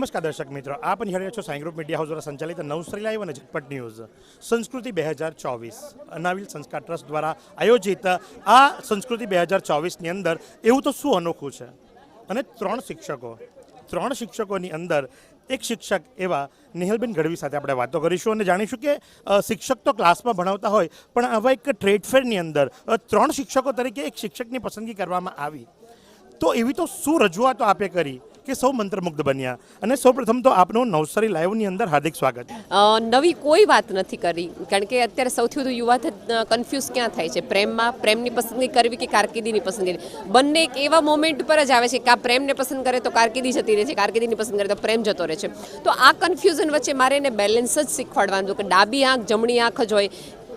નમસ્કાર દર્શક મિત્રો, આપ નિહાળી છો સાઈ ગ્રુપ મીડિયા હાઉસ દ્વારા સંચાલિત નવસારી લાઈવ અને ઝટપટ ન્યૂઝ સંસ્કૃતિ 2024 અનાવિલ સંસ્કાર ટ્રસ્ટ દ્વારા આયોજિત આ સંસ્કૃતિ 2024ની અંદર એવું તો શું અનોખું છે અને ત્રણ શિક્ષકોની અંદર એક શિક્ષક એવા નેહલબેન ગઢવી સાથે આપણે વાતો કરીશું અને જાણીશું કે શિક્ષક તો ક્લાસમાં ભણાવતા હોય પણ આવા એક ટ્રેડ ફેરની અંદર 3 શિક્ષકો તરીકે એક શિક્ષકની પસંદગી કરવામાં આવી તો એવી તો શું રજૂઆતો આપે કરી કે સૌ મંત્રમુગ્ધ બન્યા. અને સૌપ્રથમ તો આપનું નવસારી લાઈવની અંદર હાર્દિક સ્વાગત. નવી કોઈ વાત નથી કરી, કારણ કે અત્યારે સૌથી વધુ યુવા કન્ફ્યુઝ ક્યાં થાય છે, પ્રેમની પસંદગી કરવી કે કારકિર્દીની પસંદગી. બંને એક એવા મોમેન્ટ પર જ આવે છે કે આ પ્રેમને પસંદ કરે તો કારકિર્દી જતી રહે છે, કારકિર્દીની પસંદ કરે તો પ્રેમ જતો રહે છે. તો આ કન્ફ્યુઝન વચ્ચે મારે એને બેલેન્સ જ શીખવાડવાનું કે ડાબી આંખ જમણી આંખ જ હોય.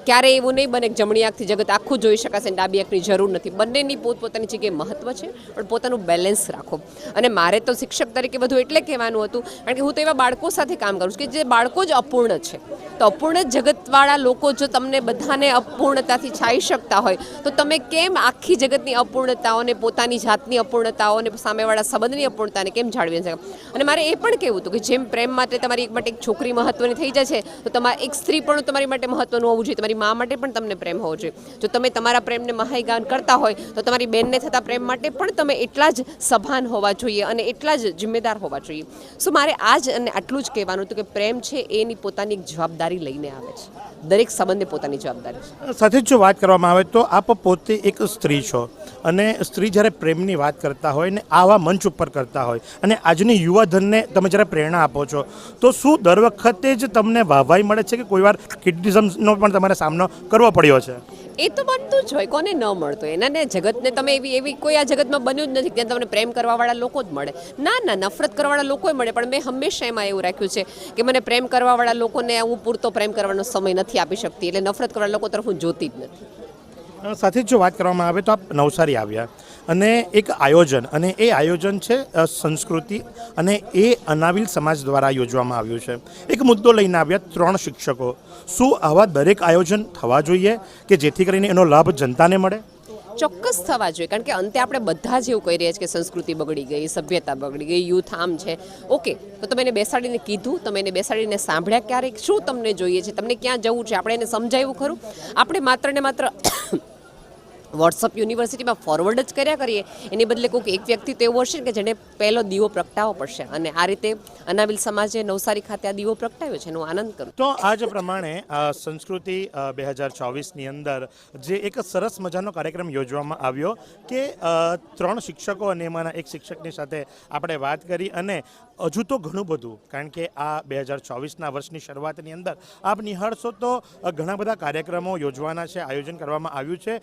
ક્યારેય એવું નહીં બને કે જમણી આંખથી જગત આખું જોઈ શકાશે અને ડાબી આંખની જરૂર નથી. બંનેની પોતપોતાની જગ્યાએ મહત્ત્વ છે, પણ પોતાનું બેલેન્સ રાખો. અને મારે તો શિક્ષક તરીકે બધું એટલે કહેવાનું હતું, કારણ કે હું તો એવા બાળકો સાથે કામ કરું છું કે જે બાળકો જ અપૂર્ણ છે. તો અપૂર્ણ જગતવાળા લોકો જો તમને બધાને અપૂર્ણતાથી છાઈ શકતા હોય તો તમે કેમ આખી જગતની અપૂર્ણતાઓને, પોતાની જાતની અપૂર્ણતાઓને, સામેવાળા સંબંધની અપૂર્ણતાને કેમ જાળવી શકે. અને મારે એ પણ કહેવું હતું કે જેમ પ્રેમ માટે તમારી એક માટે એક છોકરી મહત્ત્વની થઈ જાય છે, તો તમારે એક સ્ત્રી પણ તમારી માટે મહત્ત્વનું હોવું જોઈએ. તમારી મા માટે પણ તમને પ્રેમ હોવો જોઈએ. જો તમે તમારા પ્રેમને મહાગાન કરતા હોય તો તમારી બહેનને થતા પ્રેમ માટે પણ તમે એટલા જ સભાન હોવા જોઈએ અને એટલા જ જિમ્મેદાર હોવા જોઈએ. સો મારે આજ અને આટલું જ કહેવાનું હતું કે પ્રેમ છે એની પોતાની એક જવાબદારી લઈને આવે છે. દરેક સંબંધે પોતાની જવાબદારી છે. સાથે જ જો વાત કરવામાં આવે તો આપ પોતે એક સ્ત્રી છો અને સ્ત્રી જ્યારે પ્રેમની વાત કરતા હોય ને આવા મંચ ઉપર કરતા હોય અને આજની યુવાધનને તમે જ્યારે પ્રેરણા આપો છો તો શું દર વખતે જ તમને વાહવાઈ મળે છે કે કોઈવાર ક્રિટિસિઝમનો પણ તમારે સામનો કરવો પડ્યો છે? એ તો બનતું જ હોય, કોને ન મળતો હોય. એના જગતને તમે એવી કોઈ આ જગતમાં બન્યું જ નથી ત્યાં તમને પ્રેમ કરવાવાળા લોકો જ મળે. ના, નફરત કરવાવાળા લોકો મળે, પણ મેં હંમેશા એમાં એવું રાખ્યું છે કે મને પ્રેમ કરવાવાળા લોકોને હું પૂરતો પ્રેમ કરવાનો સમય નથી આપી શકતી, એટલે નફરત કરવાવાળા લોકો તરફ હું જોતી જ નથી. સાથે જ જો વાત કરવામાં આવે તો આપ નવસારી આવ્યા અને એક આયોજન, અને એ આયોજન છે સંસ્કૃતિ અને એ અનાવિલ સમાજ દ્વારા યોજવામાં આવ્યું છે. એક મુદ્દો લઈને આવ્યા 3 શિક્ષકો. શું આવા દરેક આયોજન થવા જોઈએ કે જેથી કરીને એનો લાભ જનતાને મળે? ચોક્કસ થવા જોઈએ, કારણ કે અંતે આપણે બધા જ એવું કહી રહ્યા છીએ કે સંસ્કૃતિ બગડી ગઈ, સભ્યતા બગડી ગઈ, યુથ આમ છે. ઓકે, તો તમે એને બેસાડીને કીધું, તમે એને બેસાડીને સાંભળ્યા ક્યારેક? શું તમને જોઈએ છે, તમને ક્યાં જવું છે, આપણે એને સમજાવ્યું ખરું? આપણે માત્ર ને માત્ર વોટ્સઅપ યુનિવર્સિટીમાં ફોરવર્ડ જ કર્યા કરીએ, એની બદલે કોઈક એક વ્યક્તિ તો એવો હશે કે જેને પહેલો દીવો પ્રગટાવવો પડશે. અને આ રીતે અનાવિલ સમાજે નવસારી ખાતે આ દીવો પ્રગટાવ્યો છે, એનો આનંદ કરું. તો આ જ પ્રમાણે સંસ્કૃતિ 2024ની અંદર જે એક સરસ મજાનો કાર્યક્રમ યોજવામાં આવ્યો કે 3 શિક્ષકો અને એમાંના એક શિક્ષકની સાથે આપણે વાત કરી. અને હજુ તો ઘણું બધું, કારણ કે આ 2024ના વર્ષની શરૂઆતની અંદર આપ નિહાળશો તો ઘણા બધા કાર્યક્રમો યોજવાના છે, આયોજન કરવામાં આવ્યું છે.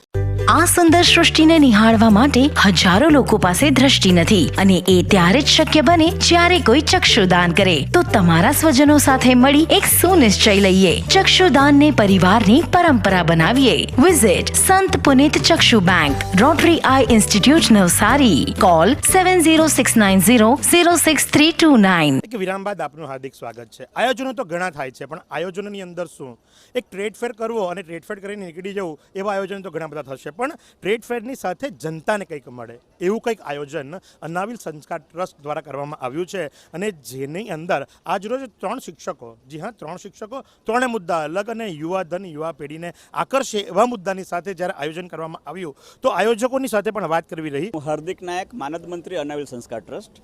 આ સુંદર સૃષ્ટિને નિહાળવા માટે હજારો લોકો પાસે દ્રષ્ટિ નથી, અને એ ત્યારે જ શક્ય બને જ્યારે કોઈ ચક્ષુદાન કરે. તો તમારા સ્વજનો સાથે મળી એક સુનિશ્ચય લઈએ, ચક્ષુદાનને પરિવારની પરંપરા બનાવીએ. વિઝિટ સંત પુનિત ચક્ષુ bank, rotary eye institute Navsari. Call 7069006329. એક વિરામ બાદ આપનું હાર્દિક સ્વાગત છે. આયોજનો તો ઘણા થાય છે, પણ આયોજનોની અંદર શું એક ટ્રેડ ફેર કરવો અને ટ્રેડ ફેર કરીને નીકળી જવું, એવા આયોજન તો ઘણા બધા થશે, પણ ટ્રેડ ફેરની સાથે જનતાને કંઈક મળે એવું કંઈક આયોજન અનાવિલ સંસ્કાર ટ્રસ્ટ દ્વારા કરવામાં આવ્યું છે. અને જેની અંદર આજરોજ 3 શિક્ષકો, જી હા 3 શિક્ષકો, 3 મુદ્દા અલગ અને યુવાધન, યુવા પેઢીને આકર્ષે એવા મુદ્દાની સાથે જ્યારે આયોજન કરવામાં આવ્યું તો આયોજકોની સાથે પણ વાત કરવી રહી. હું હાર્દિક નાયક, માનદ મંત્રી અનાવિલ સંસ્કાર ટ્રસ્ટ.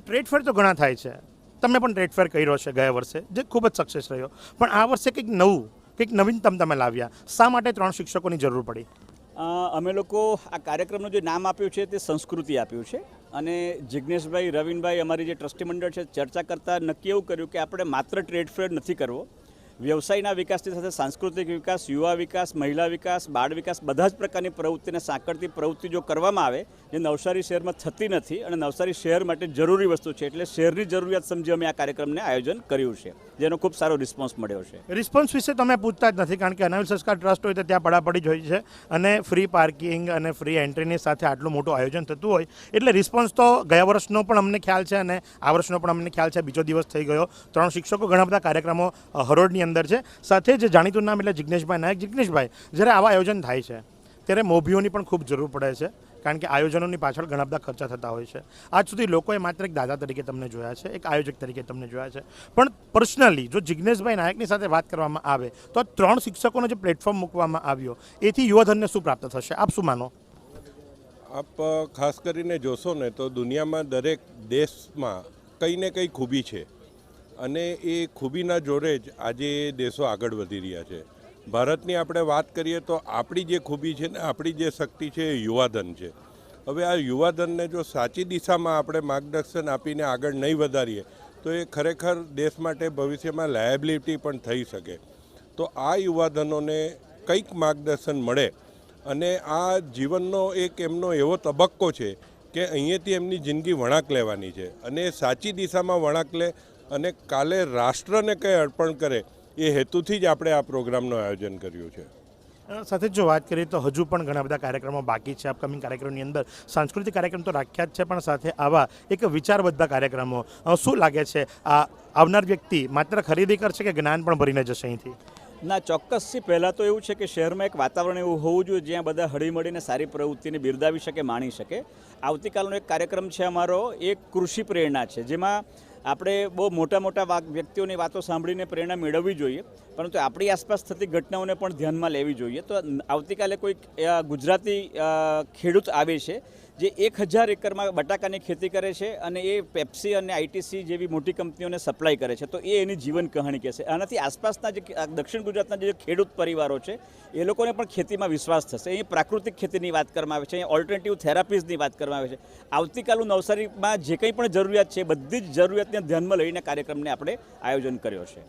ટ્રેડ ફેર તો ઘણા થાય છે, તમે પણ ટ્રેડ ફેર કર્યો છે ગયા વર્ષે, જે ખૂબ જ સક્સેસ રહ્યો, પણ આ વર્ષે કંઈક નવું, કંઈક નવીનતમ તમે લાવ્યા. શા માટે 3 શિક્ષકોની જરૂર પડી? અમે લોકો આ કાર્યક્રમનું જે નામ આપ્યું છે તે સંસ્કૃતિ આપ્યું છે. અને જિજ્ઞેશભાઈ, રવિનભાઈ, અમારી જે ટ્રસ્ટી મંડળ છે, ચર્ચા કરતાં નક્કી એવું કર્યું કે આપણે માત્ર ટ્રેડ ફેર નથી કરવો, વ્યવસાયના વિકાસની સાથે સાંસ્કૃતિક વિકાસ, યુવા વિકાસ, મહિલા વિકાસ, બાળ વિકાસ, બધા જ પ્રકારની પ્રવૃત્તિને સાંકળતી પ્રવૃત્તિ જો કરવામાં આવે જે નવસારી શહેરમાં થતી નથી અને નવસારી શહેર માટે જરૂરી વસ્તુ છે, એટલે શહેરની જરૂરિયાત સમજી અમે આ કાર્યક્રમને આયોજન કર્યું છે, જેનો ખૂબ સારો રિસ્પોન્સ મળ્યો છે. રિસ્પોન્સ વિશે તમે પૂછતા જ નથી, કારણ કે અનાવિલ સંસ્કાર ટ્રસ્ટ હોય તો ત્યાં પડાપડી જ હોય છે અને ફ્રી પાર્કિંગ અને ફ્રી એન્ટ્રીની સાથે આટલું મોટું આયોજન થતું હોય એટલે રિસ્પોન્સ તો ગયા વર્ષનો પણ અમને ખ્યાલ છે અને આ વર્ષનો પણ અમને ખ્યાલ છે. બીજો દિવસ થઈ ગયો, 3 શિક્ષકો, ઘણા બધા કાર્યક્રમો હરોળની અંદર છે. સાથે જ જાણીતું નામ એટલે જિજ્ઞેશભાઈ નાયક. જિજ્ઞેશભાઈ, જ્યારે આવા આયોજન થાય છે ત્યારે મોભીઓની પણ ખૂબ જરૂર પડે છે, કારણ કે આયોજનોની પાછળ ઘણા બધા ખર્ચા થતા હોય છે. આજ સુધી લોકોએ માત્ર એક દાદા તરીકે તમને જોયા છે, એક આયોજક તરીકે તમને જોયા છે, પણ પર્સનલી જો જિજ્ઞેશભાઈ નાયકની સાથે વાત કરવામાં આવે તો 3 શિક્ષકોનો જે પ્લેટફોર્મ મૂકવામાં આવ્યો એથી યુવાધનને શું પ્રાપ્ત થશે, આપ શું માનો? આપ ખાસ કરીને જોશો ને તો દુનિયામાં દરેક દેશમાં કંઈ ને કંઈ ખૂબી છે અને એ ખૂબીના જોરે જ આજે દેશો આગળ વધી રહ્યા છે. ભારતની આપણે વાત કરીએ તો આપણી જે ખૂબી છે ને આપણી જે શક્તિ છે એ યુવાધન છે. હવે આ યુવાધનને જો સાચી દિશામાં આપણે માર્ગદર્શન આપીને આગળ નહીં વધારીએ તો એ ખરેખર દેશ માટે ભવિષ્યમાં લાયબિલિટી પણ થઈ શકે. તો આ યુવાધનોને કંઈક માર્ગદર્શન મળે અને આ જીવનનો એક એમનો એવો તબક્કો છે કે અહીંયાથી એમની જિંદગી વળાંક લેવાની છે અને એ સાચી દિશામાં વળાંક લે અને કાલે રાષ્ટ્રને કંઈ અર્પણ કરે એ હેતુથી જ આપણે આ પ્રોગ્રામનું આયોજન કર્યું છે. સાથે જો વાત કરીએ તો હજુ પણ ઘણા બધા કાર્યક્રમો બાકી છે. અપકમિંગ કાર્યક્રમની અંદર સાંસ્કૃતિક કાર્યક્રમ તો રાખ્યા જ છે, પણ સાથે આવા એક વિચારબદ્ધ કાર્યક્રમો શું લાગે છે આ આવનાર વ્યક્તિ માત્ર ખરીદી કરશે કે જ્ઞાન પણ ભરીને જશે અહીંથી? ના, ચોક્કસથી પહેલાં તો એવું છે કે શહેરમાં એક વાતાવરણ એવું હોવું જોઈએ જ્યાં બધા હળીમળીને સારી પ્રવૃત્તિને બિરદાવી શકે, માણી શકે. આવતીકાલનો એક કાર્યક્રમ છે અમારો, એક કૃષિ પ્રેરણા છે, જેમાં આપણે બહુ મોટા વ્યક્તિઓની વાતો સાંભળીને પ્રેરણા મેળવવી જોઈએ, પરંતુ આપણી આસપાસ થતી ઘટનાઓને પણ ધ્યાનમાં લેવી જોઈએ. તો આવતીકાલે કોઈક ગુજરાતી ખેડૂત આવે છે જે 1000 એકરમાં બટાકાની ખેતી કરે છે અને એ પેપ્સી અને આઈટીસી જેવી મોટી કંપનીઓને સપ્લાય કરે છે. તો એ એની જીવન કહાણી કહેશે. આનાથી આસપાસના જે દક્ષિણ ગુજરાતના જે ખેડૂત પરિવારો છે એ લોકોને પણ ખેતીમાં વિશ્વાસ થશે. અહીં પ્રાકૃતિક ખેતીની વાત કરવામાં આવે છે, અહીં ઓલ્ટરનેટિવ થેરાપીઝની વાત કરવામાં આવે છે. આવતીકાલનું નવસારીમાં જે કંઈ પણ જરૂરિયાત છે બધી જ જરૂરિયાતને ધ્યાનમાં લઈને કાર્યક્રમને આપણે આયોજન કર્યો છે.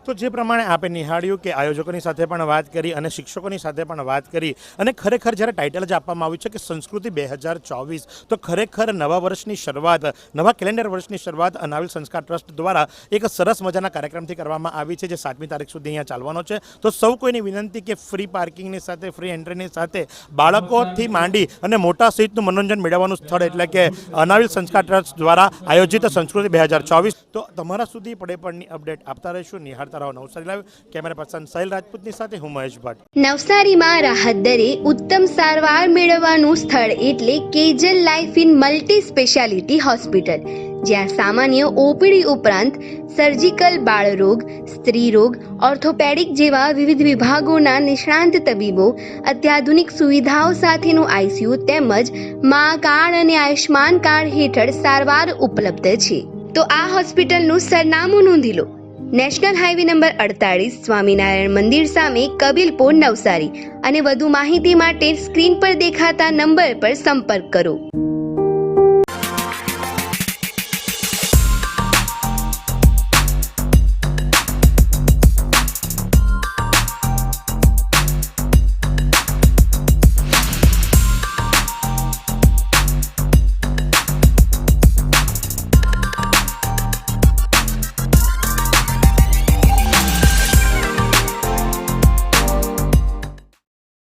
તો જે પ્રમાણે આપણે નિહાળ્યું કે આયોજકોની સાથે પણ વાત કરી અને શિક્ષકોની સાથે પણ વાત કરી અને ખરેખર જ્યારે ટાઇટલ જ આપવામાં આવ્યું છે કે સંસ્કૃતિ 2024, તો ખરેખર નવા વર્ષની શરૂઆત, નવા કેલેન્ડર વર્ષની શરૂઆત અનાવિલ સંસ્કાર ટ્રસ્ટ દ્વારા એક સરસ મજાના કાર્યક્રમથી કરવામાં આવી છે, જે 7મી તારીખ સુધી અહીંયા ચાલવાનો છે. તો સૌ કોઈની વિનંતી કે ફ્રી પાર્કિંગની સાથે, ફ્રી એન્ટ્રીની સાથે બાળકોથી માંડી અને મોટા સહિતનું મનોરંજન મેળવવાનું સ્થળ એટલે કે અનાવિલ સંસ્કાર ટ્રસ્ટ દ્વારા આયોજિત સંસ્કૃતિ 2024. તો તમારા સુધી પડેપણની અપડેટ આપતા રહીશું. નિહાળતા રહો નવસારી લાઈવ. કેમેરા પર્સન સહેલ રાજપૂતની સાથે હું મહેશ ભટ્ટ. નવસારીમાં રાહત દરે ઉત્તમ સારવાર મેળવવાનું સ્થળ એટલે કેજલ life in multi specialty hospital, જ્યાં સામાન્ય ઓપીડી ઉપરાંત સર્જિકલ, બાળરોગ, સ્ત્રી રોગ, ઓર્થોપેડિક જેવા વિવિધ વિભાગોના નિષ્ણાંત તબીબો, અત્યાધુનિક સુવિધાઓ સાથેનું આઈસીયુ તેમજ મા કાર્ડ અને આયુષ્માન કાર્ડ હેઠળ સારવાર ઉપલબ્ધ છે. તો આ હોસ્પિટલનું સરનામું નોંધી લો. નેશનલ હાઈવે નંબર 48, સ્વામિનારાયણ મંદિર સામે, કબીલપુર, નવસારી. અને વધુ માહિતી માટે સ્ક્રીન પર દેખાતા નંબર પર સંપર્ક કરો.